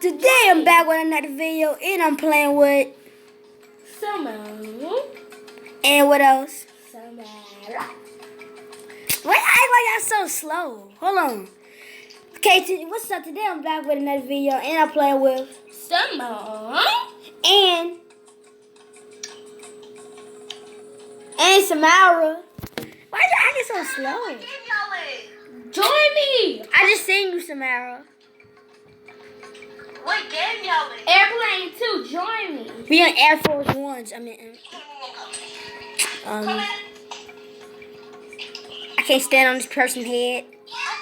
Today I'm back with another video and I'm playing with Samara. And what else? Samara. Why you act like y'all so slow? Hold on. Okay, what's up? Today I'm back with another video and I'm playing with Samara. And Samara. Why you acting so slow? Join me. I just seen you, Samara. What game y'all in? Airplane 2, join me. We on Air Force Ones. I mean, I can't stand on this person's head. I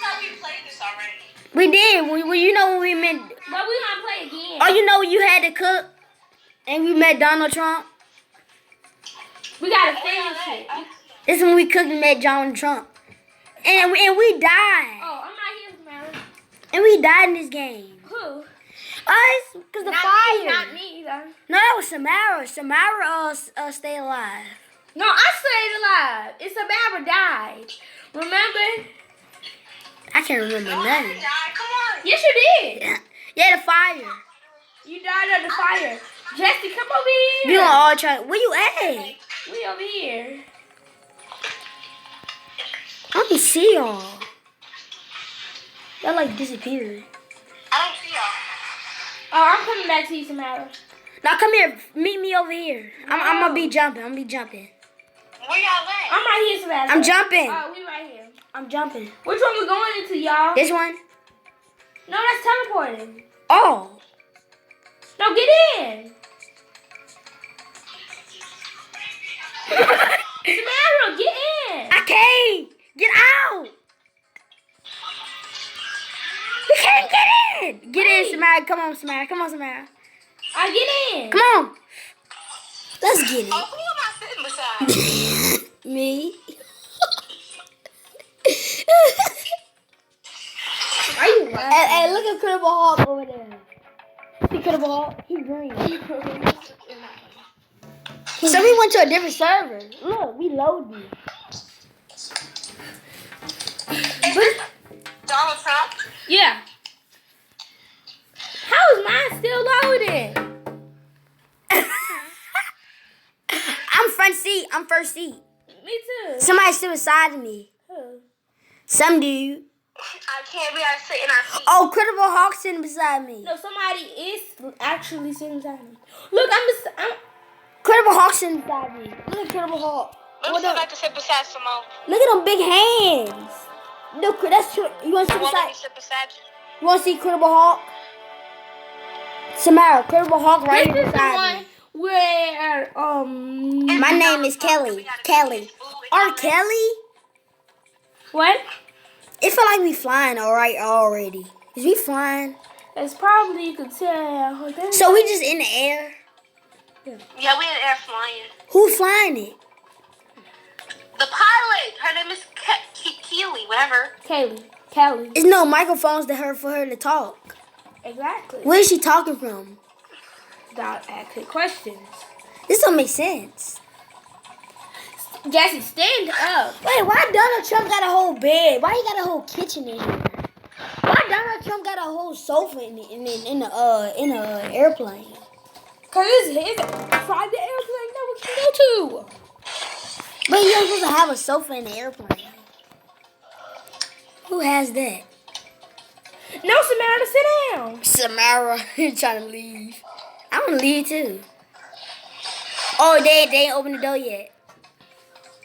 thought we played this already. We did. You know when we met. But we gonna play again. Oh, you know when you had to cook and we met Donald Trump? We gotta finish it. This is when we cooked and met Donald Trump. And we died. Oh, I'm not here, Samara. And we died in this game. Who? Us, because the fire. Not me either. No, that was Samara. Samara stayed alive. No, I stayed alive. It's Samara died. Remember? I can't remember nothing. Come on. Yes, you did. Yeah, the fire. You died under fire. Jesse, come over here. We gonna all try. Where you at? We over here. I don't see y'all. Y'all like disappeared. I don't see y'all. Oh, I'm coming back to you, Samara. Now come here. Meet me over here. I'm gonna be jumping. Where y'all at? I'm right here, Samara. I'm jumping. Oh, we right here. I'm jumping. Which one we going into, y'all? This one? No, that's teleporting. Oh. No, get in. Samara, get in. I can't. Get out. We can't get in. Get in, Samara. Come on, Samara. Come on, Samara. Get in. Come on. Let's get it. Oh, who am I sitting beside? Me. Why you laughing? Hey, look at Credible Hawk over there. See Credible Hawk? He's green. So we went to a different server. Look, we loaded. Donald Trump? Yeah. How is mine still loading? I'm front seat. I'm first seat. Me too. Somebody's still beside of me. Who? Some dude. I can't be out sitting in our seat. Oh, Credible Hawk sitting beside me. No, somebody is actually sitting beside me. Look, I'm Credible Hawk sitting beside me. Look at Credible Hawk. Let me sit back to sit beside Simone. Look at them big hands. Look, that's true. You want to sit Won't let me beside? sit beside you. You want to see Credible Hawk? Samara, Credible Hawk right here This is the beside one me. where My name is Kelly. Kelly. R. Kelly? what? It feel like we flying already. Is we flying? It's probably you could tell. So we just in the air? Yeah, we in the air flying. Who's flying it? The pilot. Her name is Keely, whatever. Kelly. There's no microphones for her to talk. Exactly. Where is she talking from? Don't ask her questions. This don't make sense. Jesse, stand up. Wait, why Donald Trump got a whole bed? Why he got a whole kitchen in here? Why Donald Trump got a whole sofa in the airplane? Cause it's his private airplane that we can go to. But you're supposed to have a sofa in the airplane. Who has that? No, Samara, sit down. Samara trying to leave. I want to leave too. Oh, they ain't opened the door yet.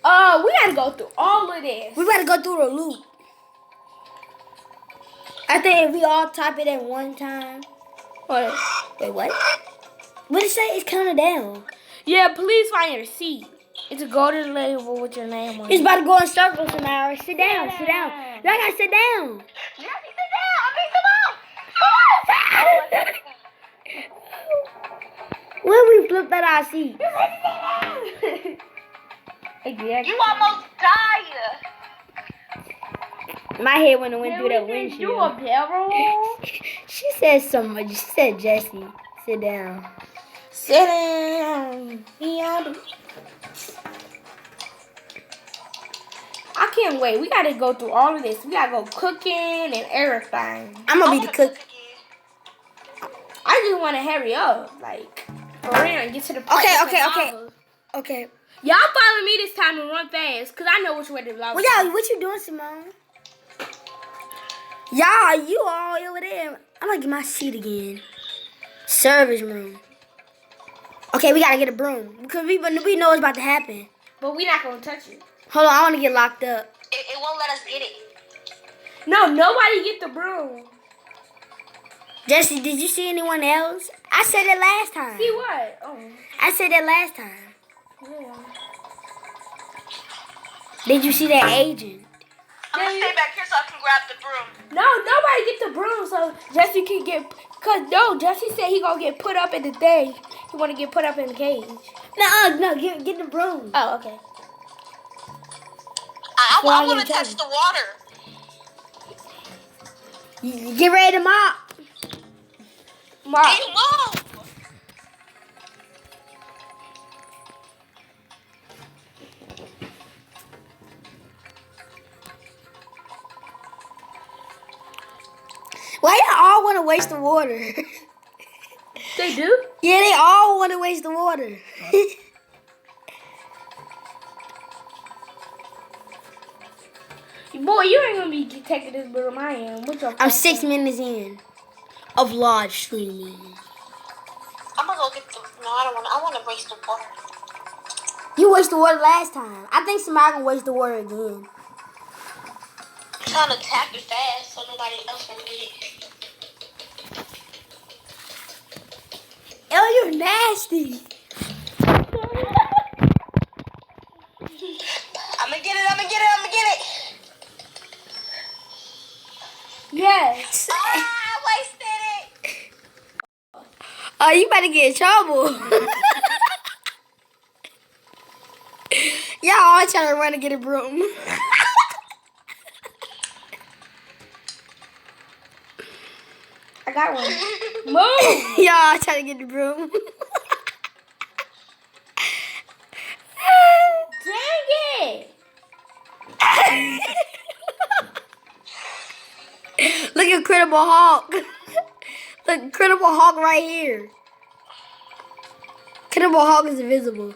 We gotta go through all of this. We gotta go through the loop. I think if we all type it at one time. What? Wait, what? What did it say? It's counting down. Yeah, please find your seat. It's a golden label with your name on it. It's about to go in circles, Samara. Sit down, sit down. Y'all gotta sit down. Jesse, sit down. I mean, come on. When we flipped out our seat. Exactly. You almost died. My head went through that windshield. You a devil? She said so much. She said, Jesse, sit down. Sit down. I can't wait. We gotta go through all of this. We gotta go cooking and everything. I'm gonna be the cook. want to hurry up, like for real, and get to the park. Okay. Y'all follow me this time and run fast, cause I know which way to vlog. Well, y'all, what you doing, Simone? Y'all, you all over there. I'm gonna get my seat again. Service room. Okay, we gotta get a broom because we know what's about to happen. But we not gonna touch it. Hold on, I wanna get locked up. It won't let us get it. No, nobody get the broom. Jesse, did you see anyone else? I said it last time. See what? Oh. I said that last time. Yeah. Did you see that agent? I'm gonna stay back here so I can grab the broom. No, nobody get the broom, so Jesse can get. Cause no, Jesse said he gonna get put up in the thing. He wanna get put up in the cage. No, get the broom. Oh, okay. I want to touch the water. Get ready to mop. Mom. Hey, Mom. Why y'all all want to waste the water? They do? Yeah, they all want to waste the water. Boy, you ain't gonna be taking this broom. I am. What's your I'm 6 minutes in of live streaming. I'm gonna go get the. No, I don't want. I want to waste the water. You wasted the water last time. I think somebody gonna waste the water again. I'm trying to tap it fast so nobody else can get it. Oh, you're nasty. I'm gonna get it. Yes. Ah, I wasted it. Oh, you better get in trouble. Y'all all trying to run and get a broom. I got one. Move. Y'all trying to get the broom. Dang it. Look at Credible Hawk. Look, Credible Hawk right here. Credible Hawk is invisible.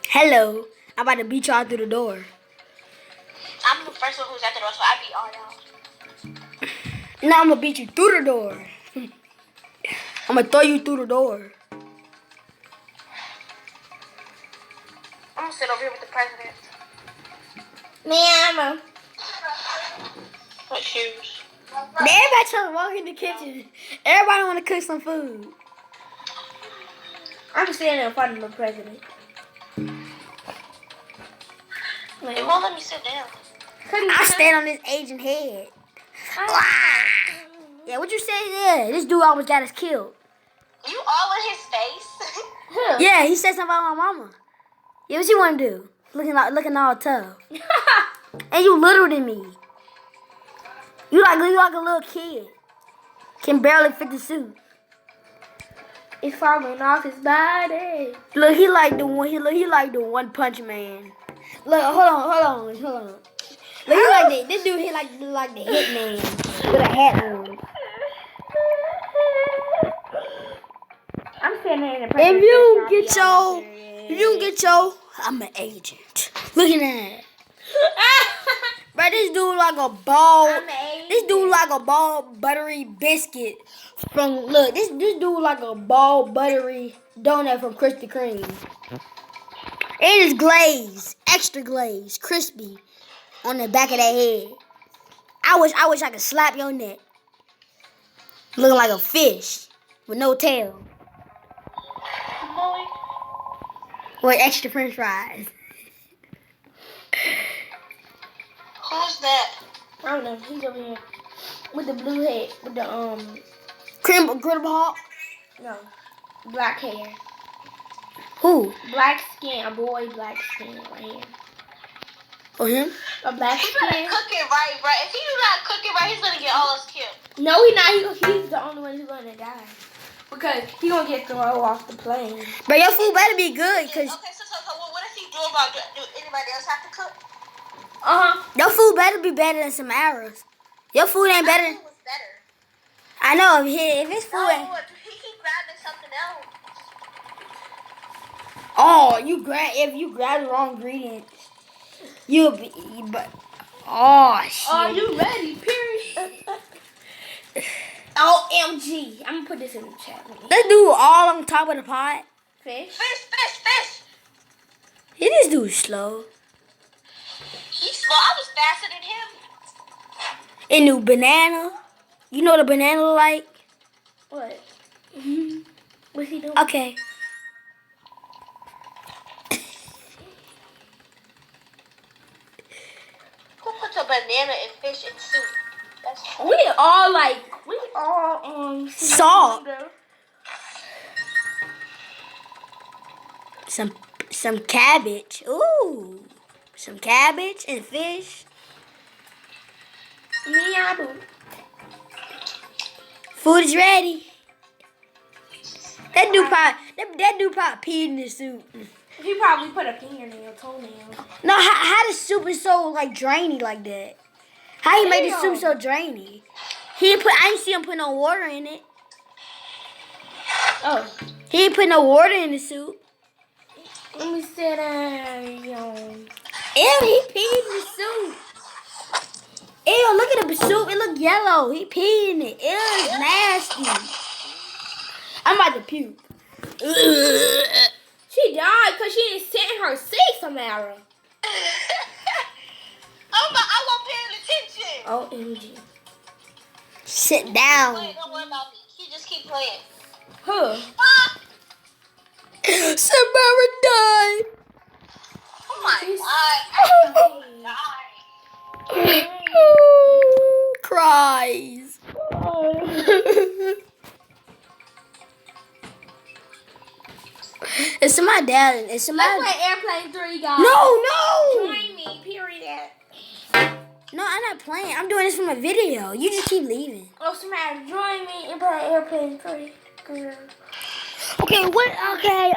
Hello. I'm about to beat y'all through the door. I'm the first one who's at the door, so I beat all y'all. Now I'm going to beat you through the door. I'm going to throw you through the door. I'm gonna sit over here with the president. Mama. What shoes? Everybody trying to walk in the kitchen. Everybody want to cook some food. I'm standing in front of the president. It won't let me sit down. I stand on this agent head. Yeah, what you say there? This dude almost got us killed. You all in his face? Who? Yeah, he said something about my mama. Yeah, what you want to do? Looking all tough. And you littler than me. You like a little kid. Can barely fit the suit. It's falling off his body. Look, he like the One Punch Man. Look, hold on. Look, he like this dude. He like the Hitman with a hat on. I'm standing in the If president. you don't get your, I'm an agent. Look at that. Bro, this dude like a ball. This dude like a ball buttery biscuit from. Look, this dude like a ball buttery donut from Krispy Kreme. It is glazed, extra glazed, crispy on the back of that head. I wish I could slap your neck. Looking like a fish with no tail. With extra French fries. Who's that? I don't know. He's over here with the blue head, with the Credible Hawk? no, black hair, Who? black skin, a boy, black skin right here. Oh, him? A black He better skin. cook it right, bro. If he do not cook it right, he's gonna get all us killed. No, he's not. He's the only one who's gonna die because he gonna get thrown off the plane. But your food better be good, cause Okay, so what does he do about do anybody else have to cook? Uh huh. your food better be better than some arrows. Your food ain't better. What's better? I know if it's food. No, he keep grabbing something else. Oh, if you grab the wrong ingredients, you'll be. But oh shit. Are you ready? Period. OMG. I'm gonna put this in the chat. Let's do all on top of the pot. Fish. Fish. This dude's slow. He's slow. I was faster than him. And new banana. You know what a banana look like? What? What's he doing? Okay. Who puts a banana and fish in soup? That's We all Salt. Some cabbage. Ooh. Some cabbage and fish. Meow. Food is ready. That dude probably peed in the soup. He probably put a fingernail, toenail. No, how the soup is so like drainy like that? How he made the soup so drainy? I ain't see him put no water in it. Oh. He ain't put no water in the soup. Let me sit down. Ew, he peed in the soup. Ew, look at the soup. It look yellow. He peed in it. Ew, it's nasty. I'm about to puke. She died because she didn't sit in her seat, Samara. I wasn't paying attention. OMG. Sit down. Wait, don't worry about me. He just keep playing. Huh. Ah! Samara died. Oh my god. Cries. It's my dad. It's my. Let's play Airplane 3, guys. No. Join me, period. No, I'm not playing. I'm doing this for my video. You just keep leaving. Oh, Samara, join me and play Airplane 3. Girl. Okay, what? Okay.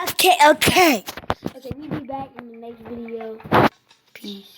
Okay, we'll be back in the next video. Peace.